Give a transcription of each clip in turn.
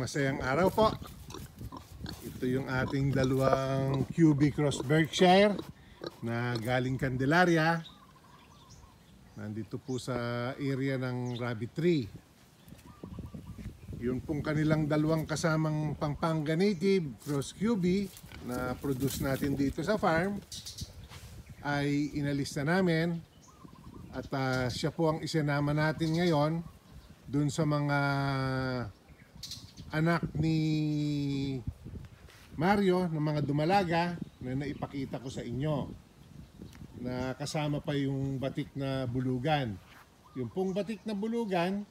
masayang araw po. Ito yung ating dalawang QB Cross Berkshire na galing Candelaria. Nandito po sa area ng Rabbit Tree. Yun pong kanilang dalawang kasamang Pampanga Native Cross QB na produce natin dito sa farm ay inalis na namin. At siya po ang isinama natin ngayon dun sa mga anak ni Mario na mga dumalaga na naipakita ko sa inyo, na kasama pa yung batik na bulugan. Yung pong batik na bulugan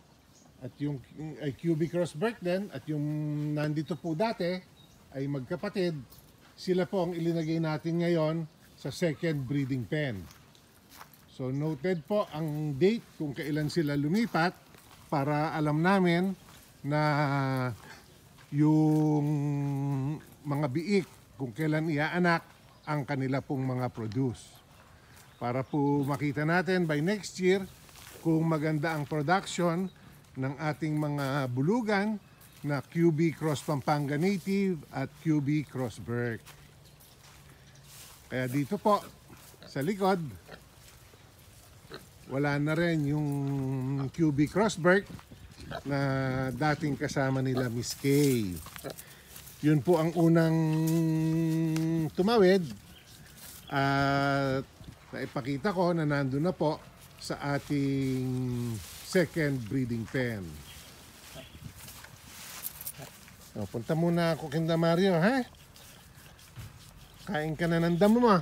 at yung ay QB Cross Berkden at yung nandito po dati ay magkapatid. Sila po ang ilinagay natin ngayon sa second breeding pen. So noted po ang date kung kailan sila lumipat para alam namin na yung mga biik kung kailan iaanak ang kanila pong mga produce. Para po makita natin by next year kung maganda ang production ng ating mga bulugan na QB Cross Pampanga Native at QB Cross Berk. Kaya dito po sa likod, wala na rin yung QB Cross Berk na dating kasama nila Miss Kay. Yun po ang unang tumawid at naipakita ko na nandun na po sa ating second breeding pen. O, punta muna ako kinda Mario, ha? Kain ka na ng damo mo.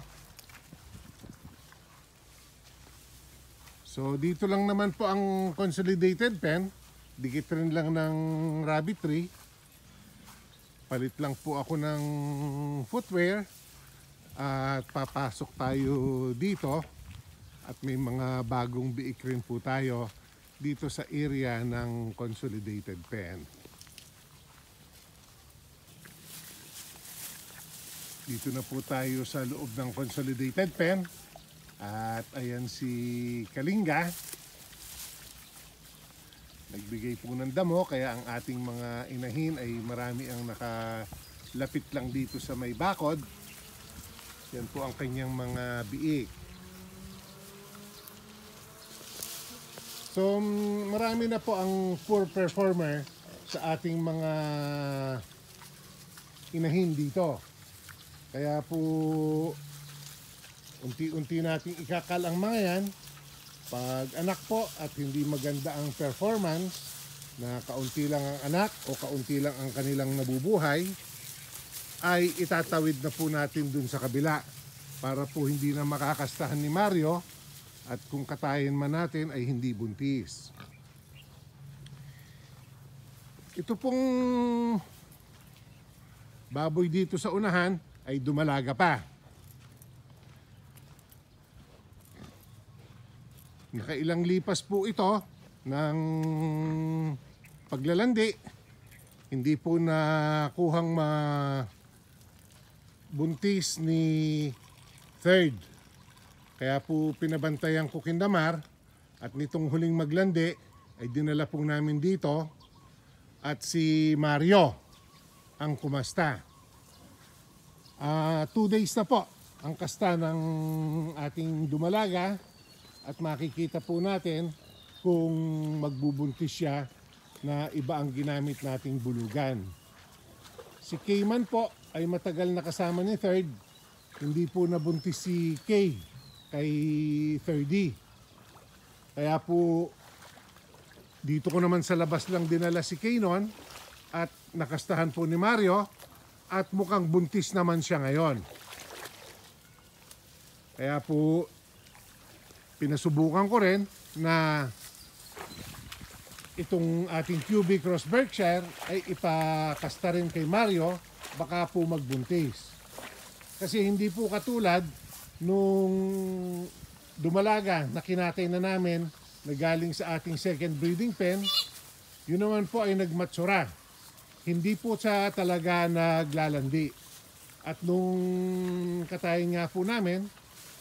So dito lang naman po ang consolidated pen. Dikit rin lang ng Rabbit Tree. Palit lang po ako ng footwear. At papasok tayo dito. At may mga bagong biik rin po tayo dito sa area ng consolidated pen. Dito na po tayo sa loob ng consolidated pen. At ayan si Kalinga. Nagbigay po ng damo kaya ang ating mga inahin ay marami ang nakalapit lang dito sa may bakod. Yan po ang kanyang mga biik. So marami na po ang poor performer sa ating mga inahin dito. Kaya po unti-unti nating ikakal ang mga yan. Pag anak po at hindi maganda ang performance, na kaunti lang ang anak o kaunti lang ang kanilang nabubuhay, ay itatawid na po natin dun sa kabila para po hindi na makakastahan ni Mario at kung katayin man natin ay hindi buntis. Ito pong baboy dito sa unahan ay dumalaga pa. Nakailang lipas po ito ng paglalandi. Hindi po nakuhang mabuntis ni third. Kaya po pinabantayan ko Kindamar at nitong huling maglandi ay dinala po namin dito at si Mario ang kumasta. 2 days na po ang kasta ng ating dumalaga. At makikita po natin kung magbubuntis siya na iba ang ginamit nating bulugan. Si Cayman po ay matagal na kasama ni Third. Hindi po nabuntis si Kay kay Thirdy. Kaya po dito ko naman sa labas lang dinala si Kay noon at nakastahan po ni Mario at mukhang buntis naman siya ngayon. Kaya po pinasubukan ko rin na itong ating QB Cross Berkshire ay ipakasta rin kay Mario, baka po magbuntis. Kasi hindi po katulad nung dumalaga na kinatay na namin na galing sa ating second breeding pen, yun naman po ay nagmatsura. Hindi po siya talaga naglalandi. At nung katayin nga po namin,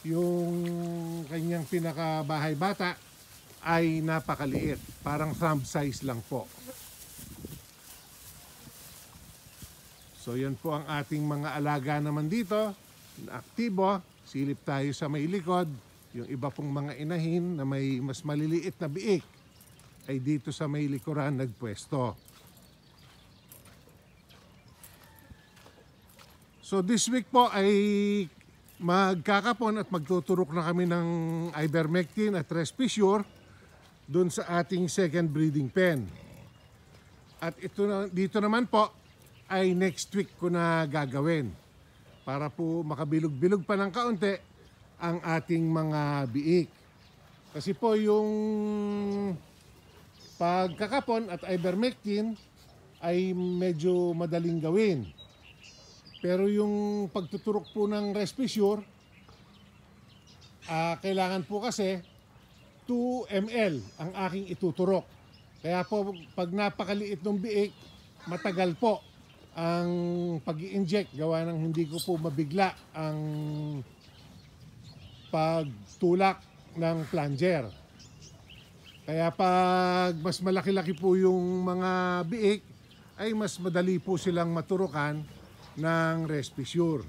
yung kanyang pinakabahay bata ay napakaliit. Parang thumb size lang po. So yan po ang ating mga alaga naman dito na aktibo. Silip tayo sa may likod. Yung iba pong mga inahin na may mas maliliit na biik ay dito sa may likuran nagpwesto. So this week po ay magkakapon at magtuturok na kami ng ivermectin at Respisure dun sa ating second breeding pen. At dito naman po ay next week ko na gagawin para po makabilog-bilog pa ng kaunti ang ating mga biik. Kasi po yung pagkakapon at ivermectin ay medyo madaling gawin. Pero yung pagtuturok po ng Respisure, kailangan po kasi 2 ml ang aking ituturok. Kaya po pag napakaliit ng biik, matagal po ang pag-i-inject gawa ng hindi ko po mabigla ang pagtulak ng plunger. Kaya pag mas malaki-laki po yung mga biik, ay mas madali po silang maturukan ng Respisure.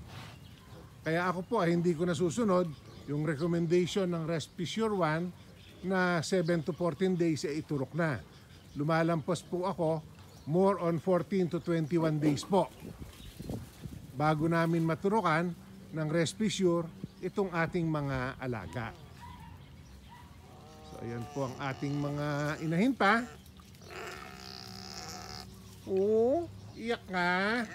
Kaya ako po ay hindi ko nasusunod yung recommendation ng Respisure 1 na 7 to 14 days ay iturok na. Lumalampas po ako more on 14 to 21 days po bago namin maturukan ng Respisure itong ating mga alaga. So ayan po ang ating mga inahin pa. Oh, iyak nga.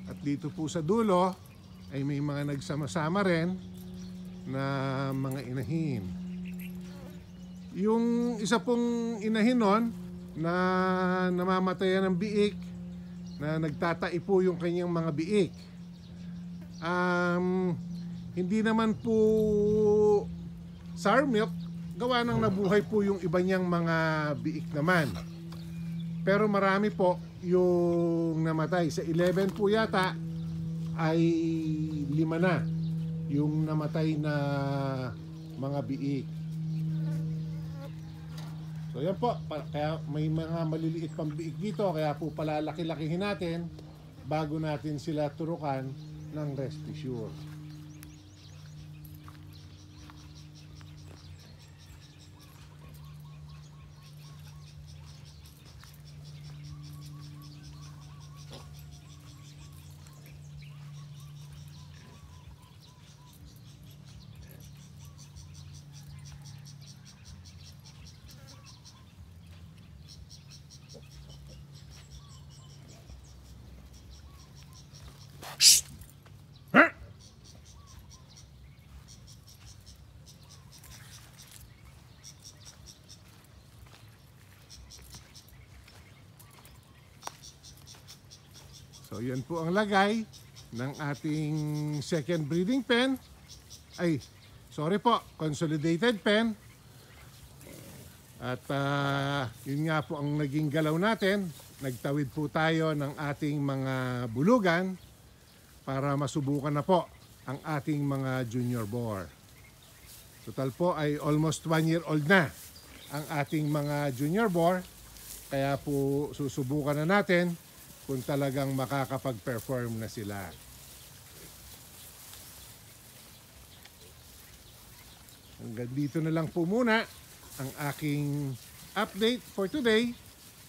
At dito po sa dulo ay may mga nagsama-sama rin na mga inahin. Yung isa pong inahin nun na namamatayan ng biik, na nagtatai po yung kanyang mga biik. Hindi naman po sour milk, gawa ng nabuhay po yung iba niyang mga biik naman. Pero marami po yung namatay. Sa 11 po yata ay 5 na yung namatay na mga biik. So yan po, kaya may mga maliliit pang biik dito, kaya po palalaki-lakihin natin bago natin sila turukan ng Respisure. So yan po ang lagay ng ating second breeding pen. Ay, sorry po, consolidated pen. At yun nga po ang naging galaw natin. Nagtawid po tayo ng ating mga bulugan para masubukan na po ang ating mga junior boar. Total po ay almost 1 year old na ang ating mga junior boar. Kaya po susubukan na natin kung talagang makakapag-perform na sila. Hanggang dito na lang po muna ang aking update for today.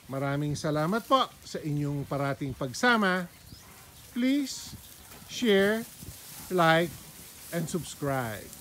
Maraming salamat po sa inyong parating pagsama. Please share, like, and subscribe.